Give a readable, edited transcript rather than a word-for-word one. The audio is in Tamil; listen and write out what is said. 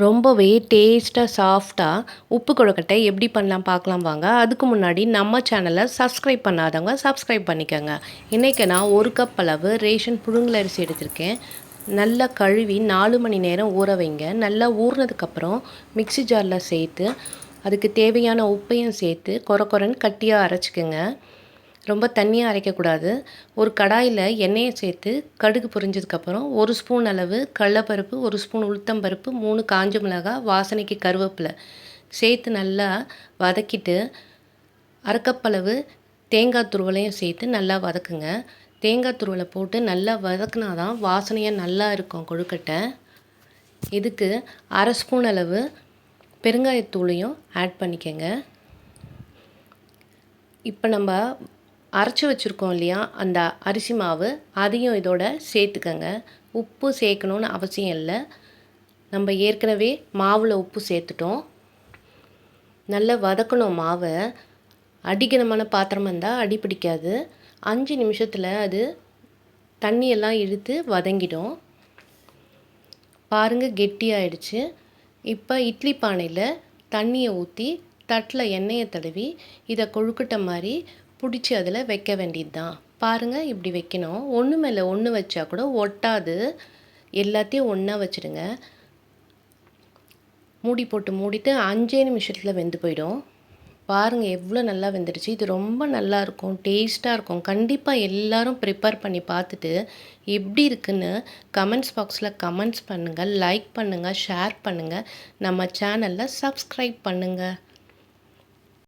ரொம்பவே டேஸ்ட்டாக சாஃப்டாக உப்பு கொழுக்கட்டை எப்படி பண்ணலாம் பார்க்கலாம் வாங்க. அதுக்கு முன்னாடி நம்ம சேனலை சப்ஸ்கிரைப் பண்ணாதவங்க சப்ஸ்கிரைப் பண்ணிக்கோங்க. இன்றைக்கி நான் 1 கப் அளவு ரேஷன் புழுங்கலரிசி எடுத்திருக்கேன். நல்லா கழுவி 4 மணி நேரம் ஊற வைங்க. நல்லா ஊறினதுக்கப்புறம் மிக்ஸி ஜாரில் சேர்த்து அதுக்கு தேவையான உப்பையும் சேர்த்து கொரன்னு கட்டியாக அரைச்சிக்கோங்க. ரொம்ப தண்ணியாக அரைக்கக்கூடாது. ஒரு கடாயில் எண்ணெயை சேர்த்து கடுகு பொரிஞ்சதுக்கப்புறம் 1 ஸ்பூன் அளவு கடலப்பருப்பு, 1 ஸ்பூன் உளுத்தம்பருப்பு, 3 காஞ்ச மிளகாய், வாசனைக்கு கருவேப்பிலை சேர்த்து நல்லா வதக்கிட்டு 1/2 கப் அளவு தேங்காய் துருவலையும் சேர்த்து நல்லா வதக்குங்க. தேங்காய் துருவலை போட்டு நல்லா வதக்குனா தான் வாசனையாக நல்லா இருக்கும் கொழுக்கட்டை. இதுக்கு 1/2 ஸ்பூன் அளவு பெருங்காயத்தூளையும் ஆட் பண்ணிக்கோங்க. இப்போ நம்ம அரைச்சி வச்சுருக்கோம் இல்லையா, அந்த அரிசி மாவு அதையும் இதோட சேர்த்துக்கங்க. உப்பு சேர்க்கணுன்னு அவசியம் இல்லை. நம்ம ஏற்கனவே மாவில் உப்பு சேர்த்துட்டோம். நல்லா வதக்கணும் மாவை. அடிக்கனமான பாத்திரமாக இருந்தால் அடி பிடிக்காது. 5 நிமிஷத்தில் அது தண்ணியெல்லாம் இழுத்து வதங்கிடும். பாருங்கள், கெட்டியாயிடுச்சு. இப்போ இட்லி பானையில் தண்ணியை ஊற்றி தட்டில் எண்ணெயை தடவி இதை கொழுக்கட்டை மாதிரி பிடிச்சி அதில் வைக்க வேண்டியது தான். பாருங்கள், இப்படி வைக்கணும். ஒன்று மேலே ஒன்று வச்சா கூட ஒட்டாது. எல்லாத்தையும் ஒன்றா வச்சுடுங்க. மூடி போட்டு மூடிட்டு 5 நிமிஷத்தில் வெந்து போயிடும். பாருங்கள், எவ்வளோ நல்லா வெந்துடுச்சு. இது ரொம்ப நல்லாயிருக்கும், டேஸ்ட்டாக இருக்கும். கண்டிப்பாக எல்லோரும் ப்ரிப்பேர் பண்ணி பார்த்துட்டு எப்படி இருக்குன்னு கமெண்ட்ஸ் பாக்ஸில் கமெண்ட்ஸ் பண்ணுங்கள், லைக் பண்ணுங்கள், ஷேர் பண்ணுங்கள். நம்ம சேனலில் சப்ஸ்கிரைப் பண்ணுங்கள்.